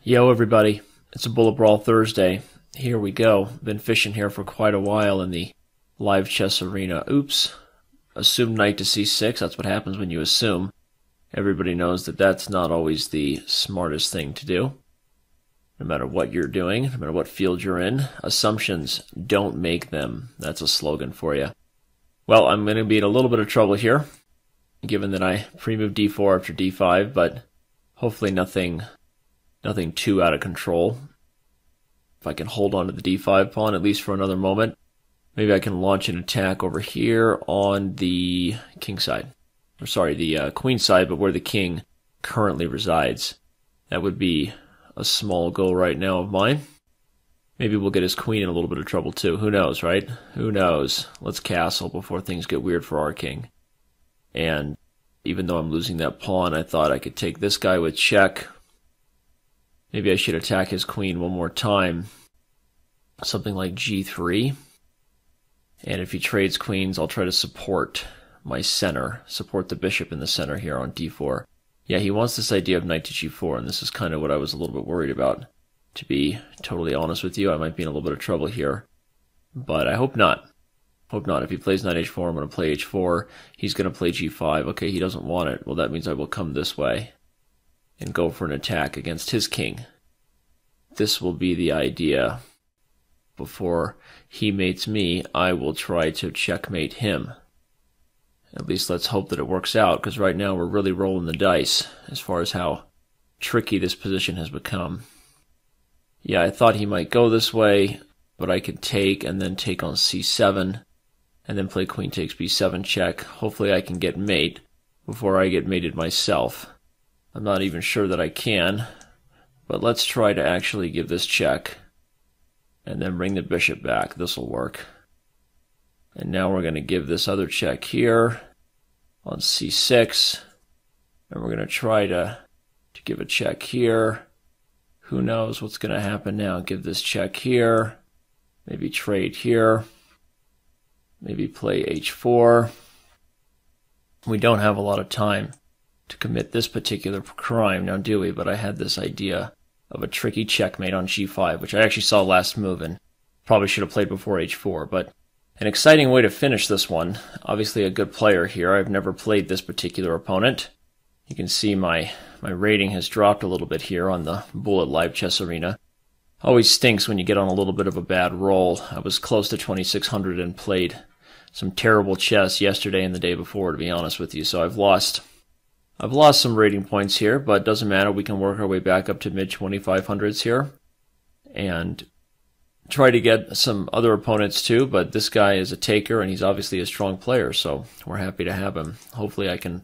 Yo everybody, it's a Bullet Brawl Thursday. Here we go. Been fishing here for quite a while in the live chess arena. Oops. Assume knight to c6. That's what happens when you assume. Everybody knows that that's not always the smartest thing to do. No matter what you're doing, no matter what field you're in, assumptions, don't make them. That's a slogan for you. Well, I'm going to be in a little bit of trouble here, given that I pre-moved d4 after d5, but hopefully nothing too out of control. If I can hold on to the d5 pawn, at least for another moment, maybe I can launch an attack over here on the king side. Or sorry, the queen side, but where the king currently resides. That would be a small goal right now of mine. Maybe we'll get his queen in a little bit of trouble too. Who knows, right? Who knows? Let's castle before things get weird for our king. And even though I'm losing that pawn, I thought I could take this guy with check. Maybe I should attack his queen one more time. Something like g3. And if he trades queens, I'll try to support my center. Support the bishop in the center here on d4. Yeah, he wants this idea of knight to g4, and this is kind of what I was a little bit worried about. To be totally honest with you, I might be in a little bit of trouble here. But I hope not. Hope not. If he plays knight h4, I'm going to play h4. He's going to play g5. Okay, he doesn't want it. Well, that means I will come this way and go for an attack against his king. This will be the idea. Before he mates me, I will try to checkmate him. At least let's hope that it works out, because right now we're really rolling the dice as far as how tricky this position has become. Yeah, I thought he might go this way, but I could take and then take on c7, and then play queen takes b7 check. Hopefully I can get mate before I get mated myself. I'm not even sure that I can, but let's try to actually give this check and then bring the bishop back. This will work. And now we're going to give this other check here on c6, and we're going to try to give a check here. Who knows what's going to happen now? Give this check here, maybe trade here, maybe play h4. We don't have a lot of time to commit this particular crime now, do we? But I had this idea of a tricky checkmate on g5, which I actually saw last move and probably should have played before h4, but an exciting way to finish this one. Obviously a good player here. I've never played this particular opponent. You can see my rating has dropped a little bit here on the Bullet Live Chess Arena. Always stinks when you get on a little bit of a bad roll. I was close to 2600 and played some terrible chess yesterday and the day before, to be honest with you, so I've lost some rating points here, but it doesn't matter. We can work our way back up to mid-2500s here and try to get some other opponents too, but this guy is a taker and he's obviously a strong player, so we're happy to have him. Hopefully I can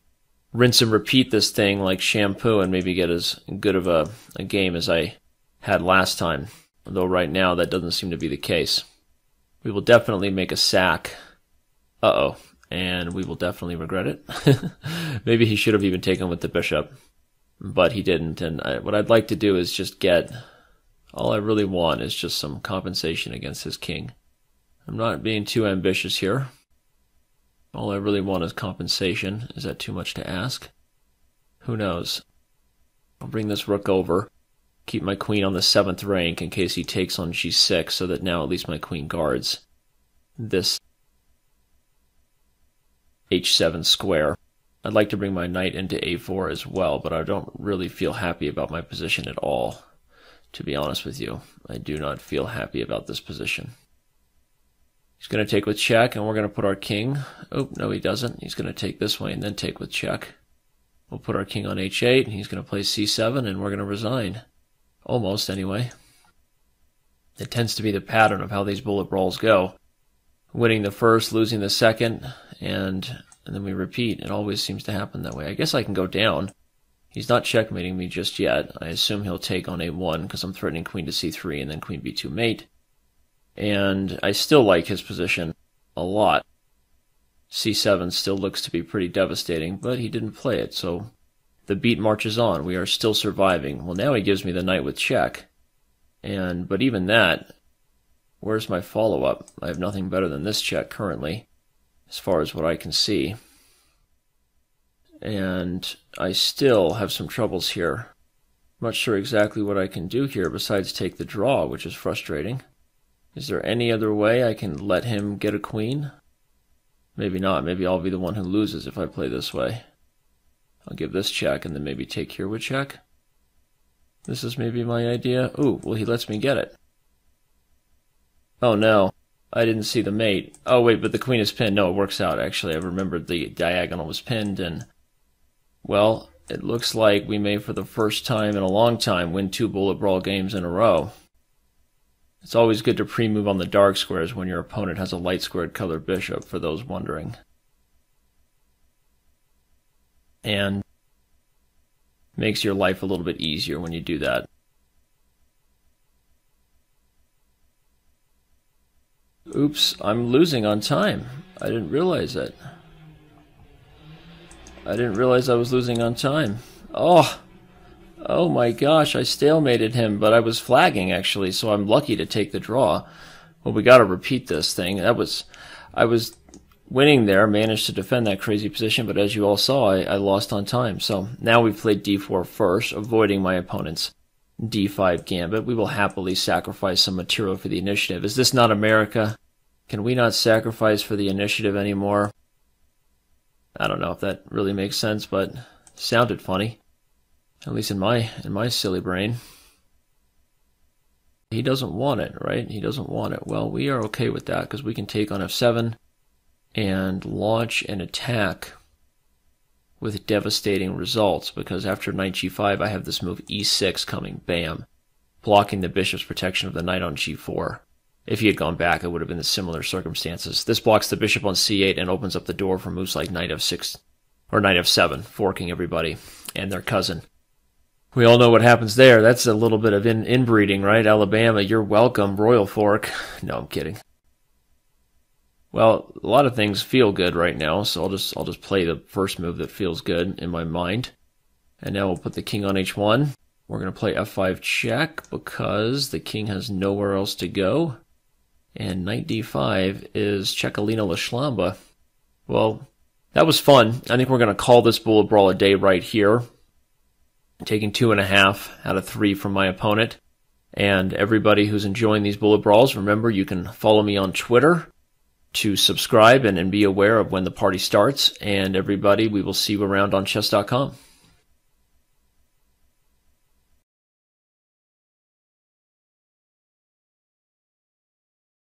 rinse and repeat this thing like shampoo and maybe get as good of a game as I had last time, although right now that doesn't seem to be the case. We will definitely make a sack. Uh-oh. And we will definitely regret it. Maybe he should have even taken with the bishop, but he didn't. And what I'd like to do is just get, all I really want is just some compensation against his king. I'm not being too ambitious here. All I really want is compensation. Is that too much to ask? Who knows? I'll bring this rook over, keep my queen on the 7th rank in case he takes on g6, so that now at least my queen guards this h7 square. I'd like to bring my knight into a4 as well, but I don't really feel happy about my position at all, to be honest with you. I do not feel happy about this position. He's going to take with check, and we're going to put our king. Oh, no, he doesn't. He's going to take this way and then take with check. We'll put our king on h8, and he's going to play c7, and we're going to resign. Almost, anyway. It tends to be the pattern of how these bullet brawls go. Winning the first, losing the second, and then we repeat. It always seems to happen that way. I guess I can go down. He's not checkmating me just yet. I assume he'll take on a1 because I'm threatening queen to c3 and then queen b2 mate. And I still like his position a lot. c7 still looks to be pretty devastating, but he didn't play it, so the beat marches on. We are still surviving. Well, now he gives me the knight with check. But even that, where's my follow-up? I have nothing better than this check currently, as far as what I can see. And I still have some troubles here. I'm not sure exactly what I can do here besides take the draw, which is frustrating. Is there any other way I can let him get a queen? Maybe not. Maybe I'll be the one who loses if I play this way. I'll give this check and then maybe take here with check. This is maybe my idea. Ooh, well, he lets me get it. Oh no, I didn't see the mate. Oh wait, but the queen is pinned. No, it works out actually. I remembered the diagonal was pinned, and well, it looks like we may for the first time in a long time win 2 Bullet Brawl games in a row. It's always good to pre-move on the dark squares when your opponent has a light squared colored bishop, for those wondering. And makes your life a little bit easier when you do that. Oops, I'm losing on time. I didn't realize it. I didn't realize I was losing on time. Oh my gosh, I stalemated him, but I was flagging actually, so I'm lucky to take the draw. Well, we gotta repeat this thing. I was winning there, managed to defend that crazy position, but as you all saw, I lost on time. So now we've played d4 first, avoiding my opponent's d5 gambit. We will happily sacrifice some material for the initiative. Is this not America? Can we not sacrifice for the initiative anymore? I don't know if that really makes sense, but it sounded funny. At least in my silly brain. He doesn't want it, right? He doesn't want it. Well, we are okay with that because we can take on f7 and launch an attack with devastating results, because after knight g5 I have this move e6 coming, bam, blocking the bishop's protection of the knight on g4. If he had gone back, it would have been the similar circumstances. This blocks the bishop on c8 and opens up the door for moves like knight f6 or knight f7, forking everybody and their cousin. We all know what happens there. That's a little bit of inbreeding, right? Alabama, you're welcome, royal fork. No, I'm kidding. Well, a lot of things feel good right now, so I'll just play the first move that feels good in my mind. And now we'll put the king on h1. We're going to play f5 check because the king has nowhere else to go. And knight d5 is Chekalina La Shlamba. Well, that was fun. I think we're going to call this Bullet Brawl a day right here. Taking 2.5 out of 3 from my opponent. And everybody who's enjoying these Bullet Brawls, remember you can follow me on Twitter to subscribe and be aware of when the party starts. And everybody, we will see you around on Chess.com.